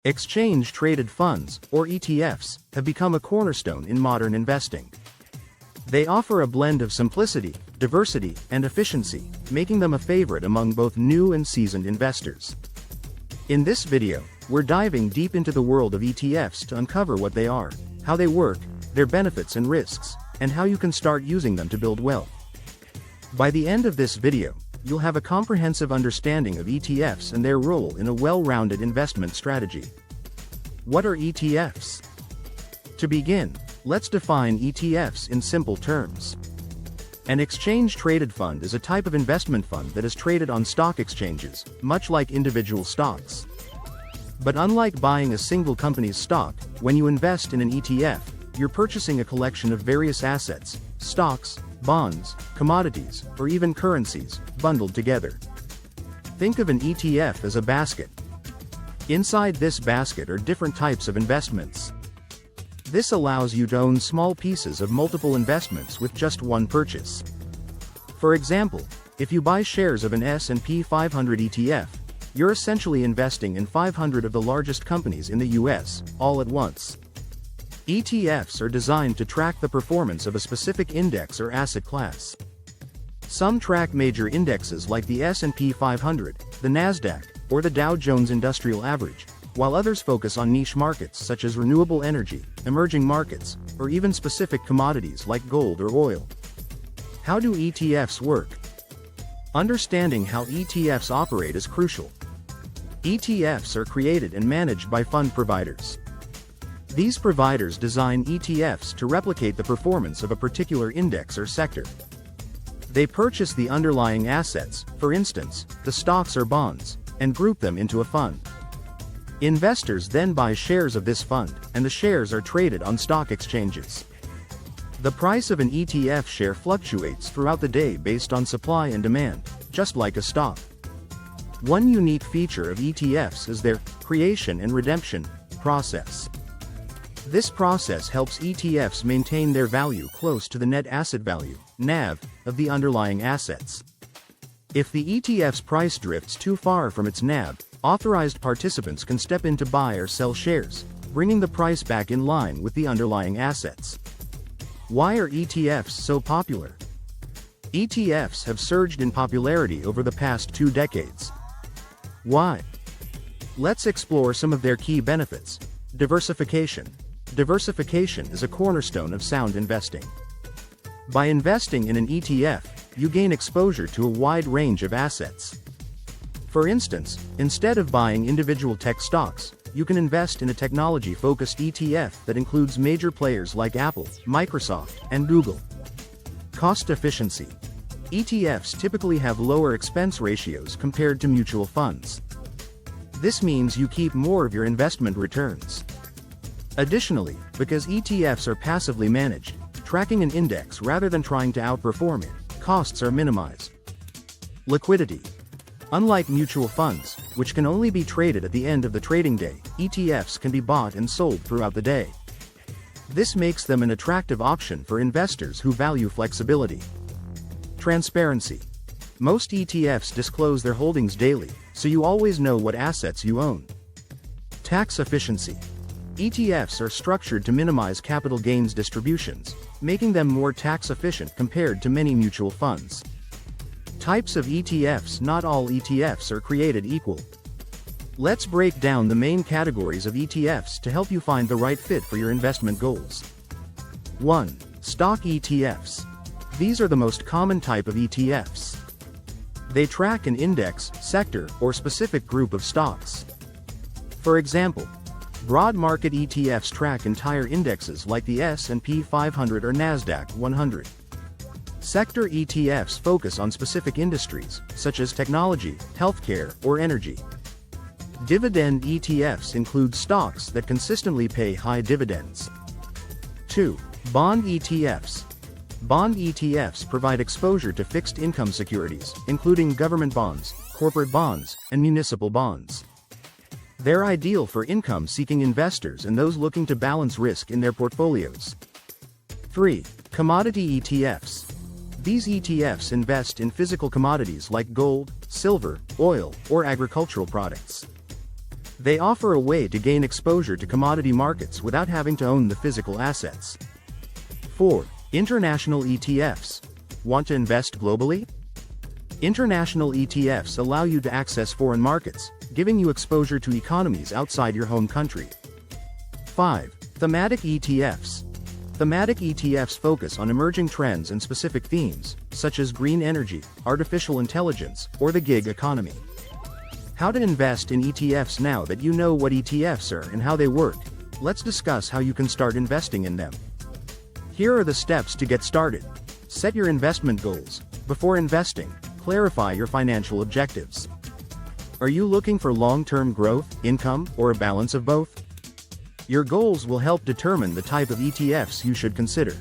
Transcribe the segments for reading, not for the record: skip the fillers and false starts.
Exchange-traded funds, or ETFs, have become a cornerstone in modern investing. They offer a blend of simplicity, diversity, and efficiency, making them a favorite among both new and seasoned investors. In this video, we're diving deep into the world of ETFs to uncover what they are, how they work, their benefits and risks, and how you can start using them to build wealth. By the end of this video, you'll have a comprehensive understanding of ETFs and their role in a well-rounded investment strategy. What are ETFs? To begin, let's define ETFs in simple terms. An exchange-traded fund is a type of investment fund that is traded on stock exchanges, much like individual stocks. But unlike buying a single company's stock, when you invest in an ETF, you're purchasing a collection of various assets, stocks, bonds, commodities, or even currencies, bundled together. Think of an ETF as a basket. Inside this basket are different types of investments. This allows you to own small pieces of multiple investments with just one purchase. For example, if you buy shares of an S&P 500 ETF, you're essentially investing in 500 of the largest companies in the US, all at once. ETFs are designed to track the performance of a specific index or asset class. Some track major indexes like the S&P 500, the Nasdaq, or the Dow Jones Industrial Average, while others focus on niche markets such as renewable energy, emerging markets, or even specific commodities like gold or oil. How do ETFs work? Understanding how ETFs operate is crucial. ETFs are created and managed by fund providers. These providers design ETFs to replicate the performance of a particular index or sector. They purchase the underlying assets, for instance, the stocks or bonds, and group them into a fund. Investors then buy shares of this fund, and the shares are traded on stock exchanges. The price of an ETF share fluctuates throughout the day based on supply and demand, just like a stock. One unique feature of ETFs is their creation and redemption process. This process helps ETFs maintain their value close to the net asset value, NAV, of the underlying assets. If the ETF's price drifts too far from its NAV, authorized participants can step in to buy or sell shares, bringing the price back in line with the underlying assets. Why are ETFs so popular? ETFs have surged in popularity over the past 2 decades. Why? Let's explore some of their key benefits. Diversification. Diversification is a cornerstone of sound investing. By investing in an ETF, you gain exposure to a wide range of assets. For instance, instead of buying individual tech stocks, you can invest in a technology-focused ETF that includes major players like Apple, Microsoft, and Google. Cost efficiency. ETFs typically have lower expense ratios compared to mutual funds. This means you keep more of your investment returns. Additionally, because ETFs are passively managed, tracking an index rather than trying to outperform it, costs are minimized. Liquidity. Unlike mutual funds, which can only be traded at the end of the trading day, ETFs can be bought and sold throughout the day. This makes them an attractive option for investors who value flexibility. Transparency. Most ETFs disclose their holdings daily, so you always know what assets you own. Tax efficiency. ETFs are structured to minimize capital gains distributions, making them more tax efficient compared to many mutual funds. Types of ETFs. Not all ETFs are created equal. Let's break down the main categories of ETFs to help you find the right fit for your investment goals. 1. Stock ETFs. These are the most common type of ETFs. They track an index, sector, or specific group of stocks. For example, broad market ETFs track entire indexes like the S&P 500 or Nasdaq 100. Sector ETFs focus on specific industries, such as technology, healthcare, or energy. Dividend ETFs include stocks that consistently pay high dividends. 2. Bond ETFs. Bond ETFs provide exposure to fixed income securities, including government bonds, corporate bonds, and municipal bonds. They're ideal for income-seeking investors and those looking to balance risk in their portfolios. 3. Commodity ETFs. These ETFs invest in physical commodities like gold, silver, oil, or agricultural products. They offer a way to gain exposure to commodity markets without having to own the physical assets. 4. International ETFs. Want to invest globally? International ETFs allow you to access foreign markets, giving you exposure to economies outside your home country. 5. Thematic ETFs. Thematic ETFs focus on emerging trends and specific themes, such as green energy, artificial intelligence, or the gig economy. How to invest in ETFs. Now that you know what ETFs are and how they work, let's discuss how you can start investing in them. Here are the steps to get started. Set your investment goals. Before investing, clarify your financial objectives. Are you looking for long-term growth, income, or a balance of both? Your goals will help determine the type of ETFs you should consider.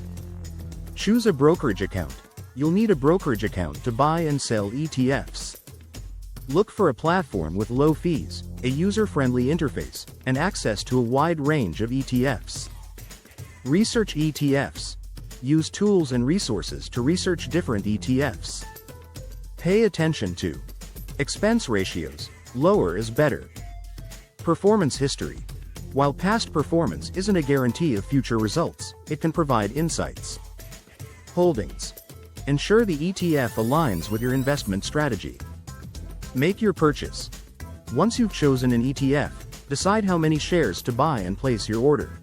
Choose a brokerage account. You'll need a brokerage account to buy and sell ETFs. Look for a platform with low fees, a user-friendly interface, and access to a wide range of ETFs. Research ETFs. Use tools and resources to research different ETFs. Pay attention to expense ratios. Lower is better. Performance history. While past performance isn't a guarantee of future results, it can provide insights. Holdings. Ensure the ETF aligns with your investment strategy. Make your purchase. Once you've chosen an ETF, decide how many shares to buy and place your order.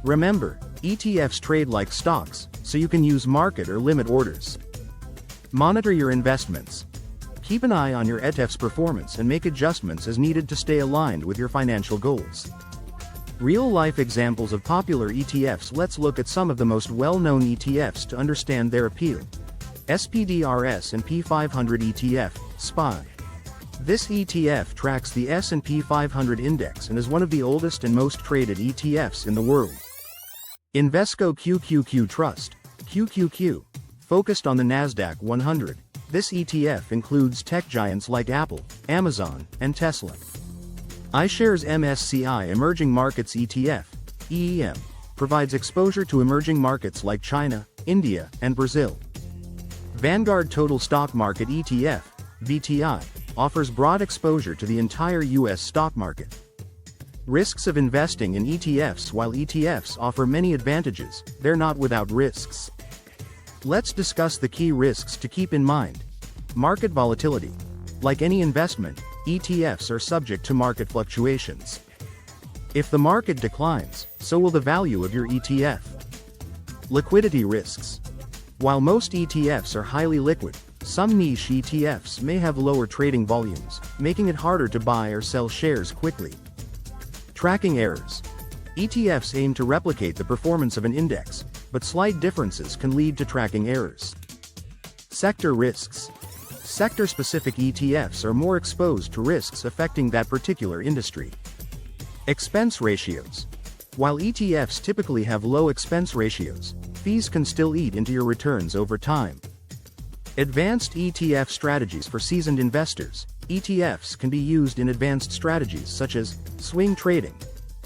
Remember, ETFs trade like stocks, so you can use market or limit orders. Monitor your investments. Keep an eye on your ETF's performance and make adjustments as needed to stay aligned with your financial goals. Real-life examples of popular ETFs. Let's look at some of the most well-known ETFs to understand their appeal. SPDR S&P 500 ETF, SPY. This ETF tracks the S&P 500 index and is one of the oldest and most traded ETFs in the world. Invesco QQQ Trust, QQQ, focused on the Nasdaq 100. This ETF includes tech giants like Apple, Amazon, and Tesla. iShares MSCI Emerging Markets ETF, EEM, provides exposure to emerging markets like China, India, and Brazil. Vanguard Total Stock Market ETF, VTI, offers broad exposure to the entire U.S. stock market. Risks of investing in ETFs. While ETFs offer many advantages, they're not without risks. Let's discuss the key risks to keep in mind. Market volatility. Like any investment, ETFs are subject to market fluctuations. If the market declines, so will the value of your ETF. Liquidity risks. While most ETFs are highly liquid, some niche ETFs may have lower trading volumes, making it harder to buy or sell shares quickly. Tracking errors. ETFs aim to replicate the performance of an index, but slight differences can lead to tracking errors. Sector risks. Sector-specific ETFs are more exposed to risks affecting that particular industry. Expense ratios. While ETFs typically have low expense ratios, fees can still eat into your returns over time. Advanced ETF strategies. For seasoned investors, ETFs can be used in advanced strategies such as swing trading,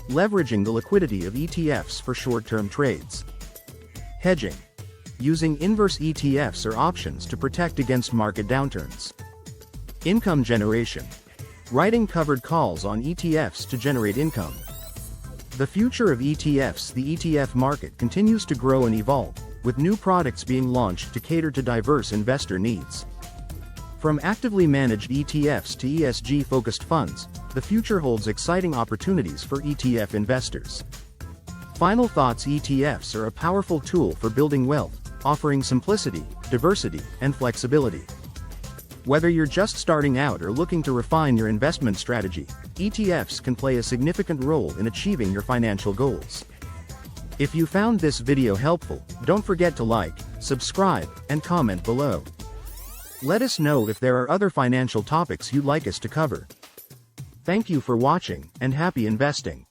leveraging the liquidity of ETFs for short-term trades. Hedging. Using inverse ETFs or options to protect against market downturns. Income generation. Writing covered calls on ETFs to generate income. The future of ETFs. The ETF market continues to grow and evolve, with new products being launched to cater to diverse investor needs. From actively managed ETFs to ESG-focused funds, the future holds exciting opportunities for ETF investors. Final thoughts. ETFs are a powerful tool for building wealth, offering simplicity, diversity, and flexibility. Whether you're just starting out or looking to refine your investment strategy, ETFs can play a significant role in achieving your financial goals. If you found this video helpful, don't forget to like, subscribe, and comment below. Let us know if there are other financial topics you'd like us to cover. Thank you for watching, and happy investing.